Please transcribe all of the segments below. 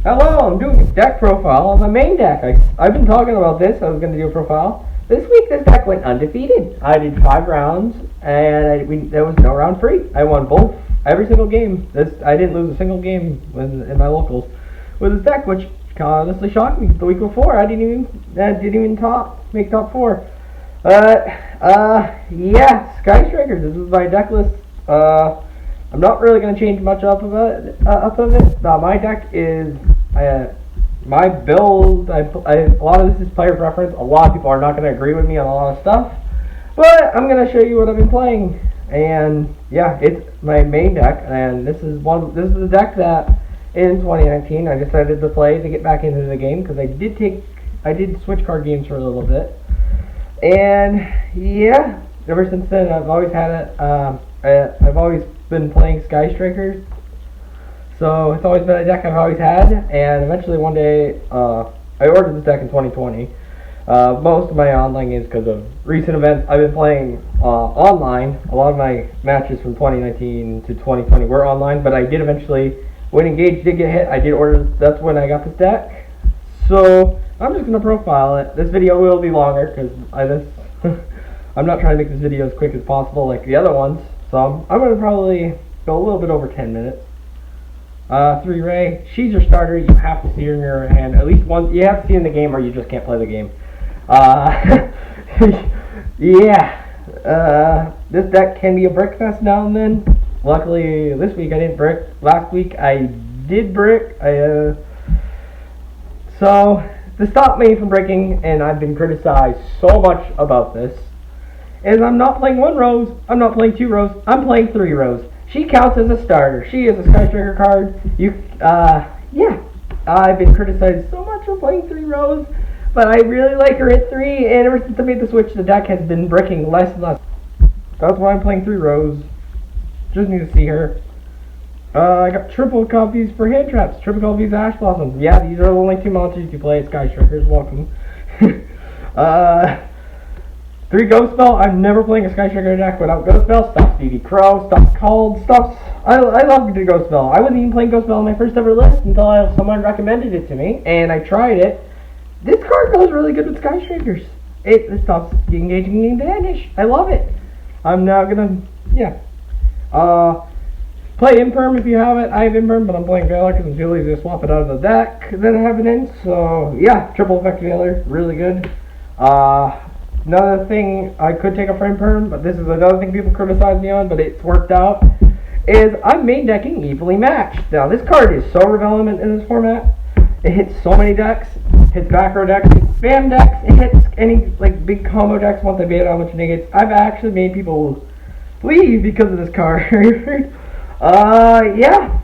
Hello, I'm doing a deck profile on my main deck. I've been talking about this. I was going to do a profile. This week, this deck went undefeated. I did 5 rounds, and there was no round free. I won every single game. I didn't lose a single game in my locals with this deck, which honestly shocked me. The week before, I didn't even make top 4. Yeah, Sky Strikers. This is my deck list. I'm not really going to change much up of it. My deck is my build. A lot of this is player preference. A lot of people are not going to agree with me on a lot of stuff, but I'm going to show you what I've been playing. And yeah, it's my main deck, and this is the deck that in 2019 I decided to play to get back into the game because I did switch card games for a little bit, and yeah, ever since then I've always had it. I've always been playing Sky Strikers, so it's always been a deck I've always had, and eventually one day I ordered this deck in 2020. Most of my online is because of recent events. I've been playing online. A lot of my matches from 2019 to 2020 were online, but I did eventually, when Engage did get hit, I did order. That's when I got this deck. So I'm just gonna profile it. This video will be longer because I'm not trying to make this video as quick as possible like the other ones. So I'm going to probably go a little bit over 10 minutes. 3 Ray, she's your starter. You have to see her in your hand. At least once. You have to see her in the game or you just can't play the game. Yeah. This deck can be a brick fest now and then. Luckily, this week I didn't brick. Last week I did brick. So, to stop me from breaking, and I've been criticized so much about this, is I'm not playing 1 Rose, I'm not playing 2 Rose, I'm playing 3 Rose. She counts as a starter. She is a Sky Striker card. Yeah. I've been criticized so much for playing 3 Rose, but I really like her at 3, and ever since I made the switch, the deck has been bricking less and less. That's why I'm playing 3 Rose. Just need to see her. I got triple copies for hand traps, triple copies Ash Blossoms. Yeah, these are the only 2 monsters you play at Sky Strikers. Welcome. 3 Ghost Spell. I'm never playing a Sky Striker deck without Ghost Spell. Stops DD Crow, stops Cold, stops. I love the Ghost Spell. I wasn't even playing Ghost Spell on my first ever list until someone recommended it to me, and I tried it. This card goes really good with Sky Strikers. It stops the engaging game to vanish. I love it. I'm now gonna, play Imperm if you have it. I have Imperm, but I'm playing Valor because I'm too lazy to swap it out of the deck that I have it in. So yeah, triple effect Valor, really good. Another thing, I could take a frame perm, but this is another thing people criticize me on, but it's worked out, is I'm main decking Evilly Matched. Now, this card is so relevant in this format. It hits so many decks. It hits back row decks, it hits spam decks, it hits any big combo decks once I bait out a bunch of negates. I've actually made people leave because of this card. Yeah.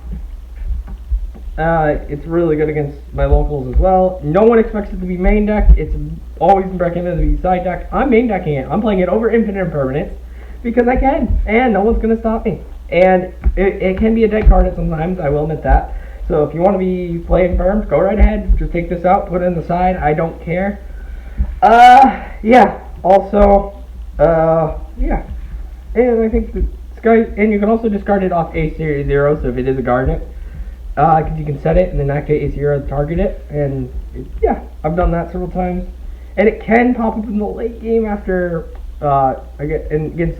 It's really good against my locals as well. No one expects it to be main deck. It's always been recommended to be side deck. I'm main decking it. I'm playing it over Infinite Impermanence because I can, and no one's gonna stop me. And it can be a dead card at sometimes. I will admit that. So if you want to be playing firms, go right ahead. Just take this out, put it in the side. I don't care. Yeah. Also, yeah. And I think the Sky, and you can also discard it off a series 0. So if it is a Garnet. Because you can set it and then activate A0 to target it, and yeah, I've done that several times. And it can pop up in the late game after against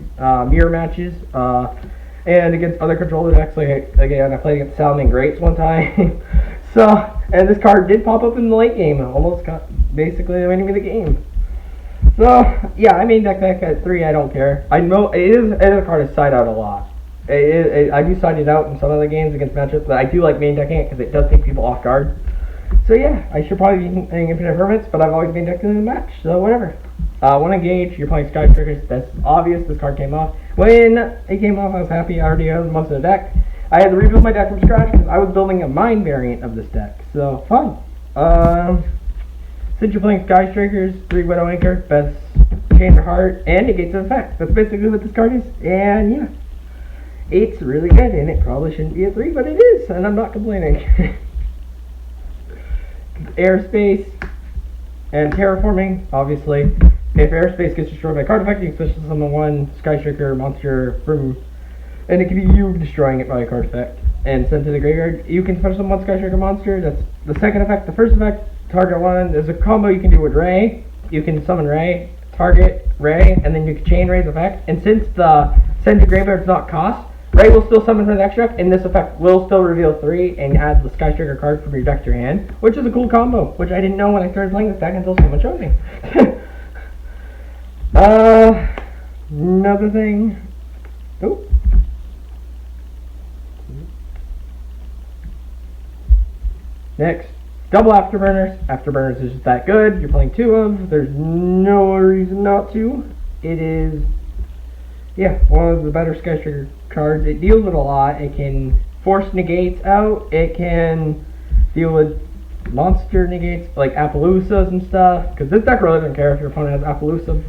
mirror matches and against other controller decks. Like again, I played against Salmon Greats one time. So, and this card did pop up in the late game, almost got basically winning me the game. So yeah, I main deck at 3. I don't care. I know it is a card to side out a lot. I do side it out in some other games against matchups, but I do like main decking it because it does take people off guard. So yeah, I should probably be playing Infinite Hermits, but I've always main decked in the match, so whatever. When Engage, you're playing Sky Strikers. That's obvious. This card came off. When it came off, I was happy. I already had most of the deck. I had to rebuild my deck from scratch because I was building a mine variant of this deck. So fun. Since you're playing Sky Strikers, 3 Widow Anchor, best Change of Heart, and negates of effect. That's basically what this card is. And yeah. 8's really good, and it probably shouldn't be a 3, but it is, and I'm not complaining. Airspace and terraforming, obviously. If airspace gets destroyed by card effect, you can switch to summon 1 Sky Striker monster from, and it can be you destroying it by a card effect. and sent to the graveyard. You can special summon Sky Striker monster. That's the second effect. The first effect, target one. There's a combo you can do with Ray. You can summon Ray, target Ray, and then you can chain Ray's effect. And since the send to graveyard is not cost, Ray will still summon from the next deck, and this effect will still reveal 3 and add the Sky Striker card from your deck to your hand, which is a cool combo, which I didn't know when I started playing this deck until someone showed me. Another thing. Oh. Next, double Afterburners. Afterburners is just that good. You're playing 2 of. There's no reason not to. It is, yeah, one of the better Sky Striker cards. It deals with a lot. It can force negates out. It can deal with monster negates like Appaloosas and stuff. Because this deck really doesn't care if your opponent has Appaloosa,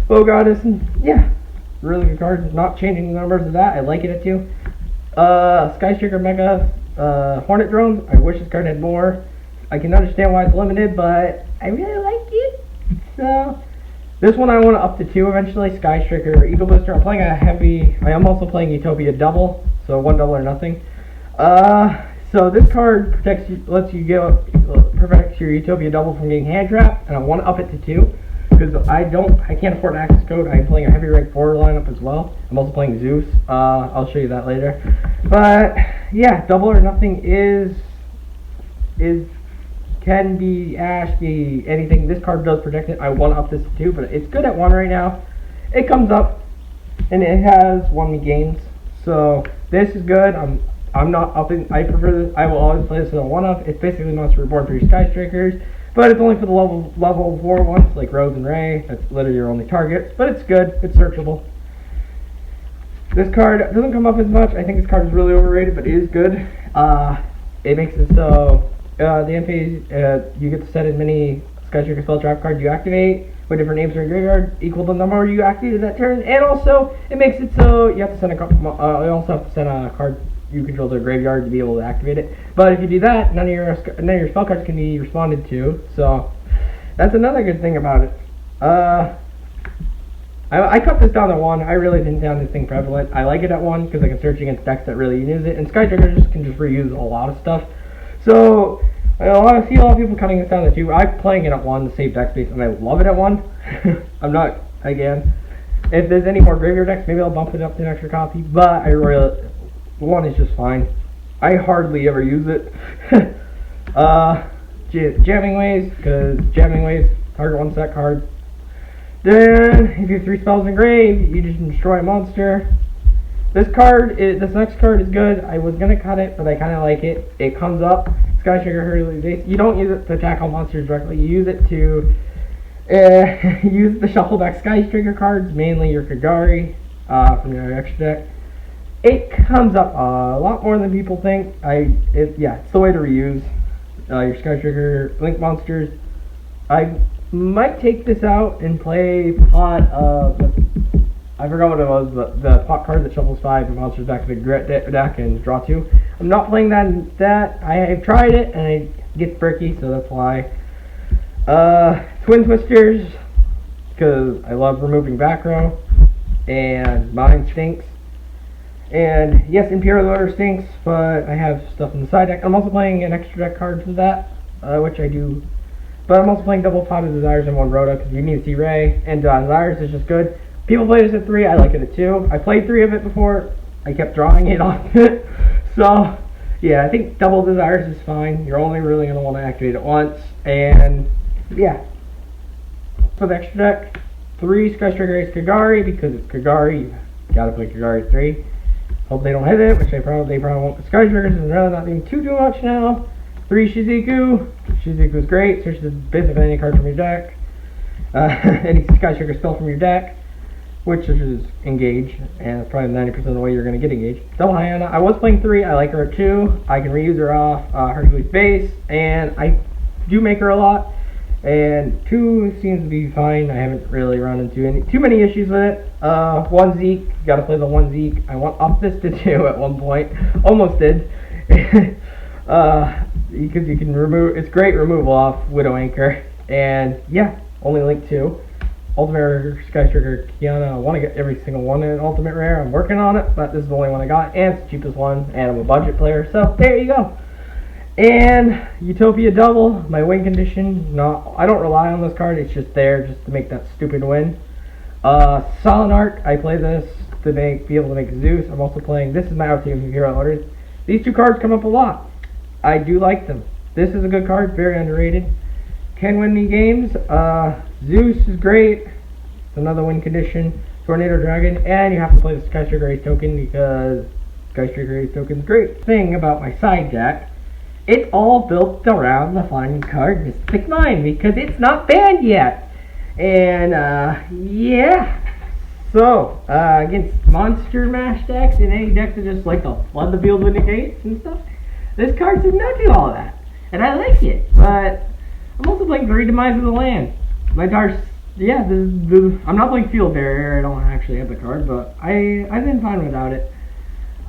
Bow Goddess, and yeah, really good card. Not changing the numbers of that. I like it at 2. Sky Striker Mega Hornet Drones. I wish this card had more. I can understand why it's limited, but I really like it. So this one I want to up to 2 eventually. Sky Striker Eagle Booster. I'm playing a heavy. I am also playing Utopia double, so 1 double or nothing. So this card protects you, lets you protects your Utopia double from getting hand trapped, and I want to up it to 2 because I can't afford access code. I'm playing a heavy rank 4 lineup as well. I'm also playing Zeus. I'll show you that later. But yeah, double or nothing can be Ash, be anything. This card does protect it. I want to up this to 2, but it's good at 1 right now. It comes up, and it has won me games. So this is good. I'm not upping. I prefer this. I will always play this as a 1-up. It's basically Monster Reborn for your Sky Strikers, but it's only for the level 4 ones like Rose and Ray. That's literally your only targets, but it's good. It's searchable. This card doesn't come up as much. I think this card is really overrated, but it is good. It makes it so the MP you get to set as many Sky Striker spell trap cards you activate with different names in your graveyard equal to the number you activated that turn, and also it makes it so you have to send you also have to send a card you control to the graveyard to be able to activate it. But if you do that, none of your spell cards can be responded to. So that's another good thing about it. I cut this down to 1. I really didn't find this thing prevalent. I like it at 1 because I can search against decks that really use it, and Sky Striker can just reuse a lot of stuff. So I see a lot of people cutting this down to 2. I'm playing it at 1 to save deck space, and I love it at 1. I'm not, again, if there's any more graveyard decks, maybe I'll bump it up to an extra copy, but I really, 1 is just fine. I hardly ever use it. Jamming Ways, because Jamming Ways, target 1 set card. Then, if you have 3 spells in grave, you just destroy a monster. This next card is good. I was gonna cut it, but I kind of like it. It comes up, Sky Striker Hurley Base. You don't use it to attack all monsters directly. You use it to use the shuffle back Sky Striker cards, mainly your Kagari from your extra deck. It comes up a lot more than people think. Yeah, it's the way to reuse your Sky Striker Link monsters. I might take this out and play pot of, I forgot what it was, but the pot card that shuffles 5 monsters back to the deck and draw 2. I'm not playing that. I've tried it and it gets bricky, so that's why. Twin Twisters, because I love removing back row, and mine stinks. And yes, Imperial Order stinks, but I have stuff in the side deck. I'm also playing an extra deck card for that, which I do. But I'm also playing double Pot of Desires and 1 Rhoda, because you need to see Ray, and Desires is just good. People play this at 3, I like it at 2. I played 3 of it before, I kept drawing it off it. So, yeah, I think double Desires is fine. You're only really going to want to activate it once. And, yeah. For the extra deck, 3 Sky Striker Ace Kagari, because it's Kagari, you gotta play Kagari at 3. Hope they don't hit it, which they probably won't. The Sky Strikers is rather not doing too much now. 3 Shizuku. Shizuku's great. Searches basically any card from your deck. Any Sky Striker spell from your deck, which is Engage, and it's probably 90% of the way you're going to get Engaged. Double Hyena. I was playing 3. I like her at 2. I can reuse her off Hercules base, and I do make her a lot. And 2 seems to be fine. I haven't really run into too many issues with it. 1 Zeke. Gotta play the 1 Zeke. I want up this to 2 at one point. Almost did. Because you can remove, it's great removal off Widow Anchor, and yeah, only link 2. Ultimate Rare Sky Striker Kiana. I want to get every single one in Ultimate Rare. I'm working on it, but this is the only one I got, and it's the cheapest one, and I'm a budget player, so there you go. And Utopia Double, my win condition. I don't rely on this card, it's just there just to make that stupid win. Solid Art, I play this to be able to make Zeus. I'm also playing, this is my Ultimate Hero orders. These two cards come up a lot. I do like them. This is a good card, very underrated. Can win me games. Zeus is great. It's another win condition. Tornado Dragon, and you have to play the Sky Striker Ace token because Sky Striker Ace token is great. Thing about my side deck, it's all built around the fun card Mystic Mine because it's not banned yet. And yeah. So against monster mash decks and any decks that just like to flood the field with negates and stuff, this card does not do all of that, and I like it. But I'm also playing Great Demise of the Land. My cards, yeah, I'm not playing Field Barrier. I don't actually have the card, but I've been fine without it.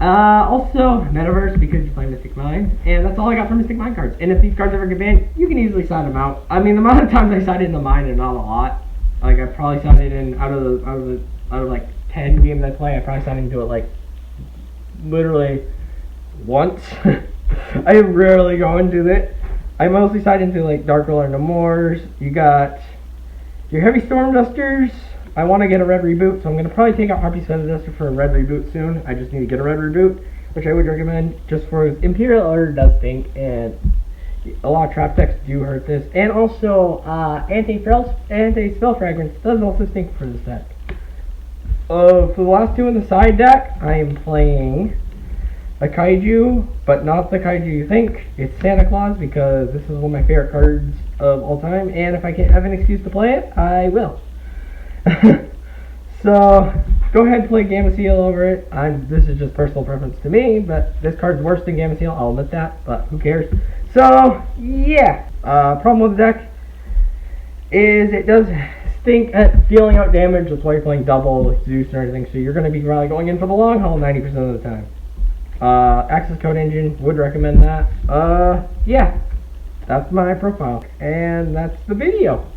Also, Metaverse, because you're playing Mystic Mine, and that's all I got for Mystic Mine cards. And if these cards ever get banned, you can easily side them out. I mean, the amount of times I sided in the mine is not a lot. Like, I probably sided in out of like 10 games I play, I probably sided into it like literally once. I rarely go into it. I mostly side into like Dark Roller No Mores. You got your Heavy Storm Dusters. I want to get a red reboot, so I'm going to probably take out Harpy's Feather Duster for a red reboot soon. I just need to get a red reboot, which I would recommend just for Imperial Order does stink, and a lot of trap decks do hurt this. And also, Anti-Spell Fragments does also stink for this deck. For the last two in the side deck, I am playing a Kaiju, but not the Kaiju you think. It's Santa Claus, because this is one of my favorite cards of all time, and if I can't have an excuse to play it, I will. So, go ahead and play Gamma Seal over it. This is just personal preference to me, but this card's worse than Gamma Seal, I'll admit that, but who cares. So, yeah. Problem with the deck is it does stink at dealing out damage. That's why you're playing double with Zeus and everything, so you're going to be probably going in for the long haul 90% of the time. Access Code Engine, would recommend that. Yeah. That's my profile. And that's the video.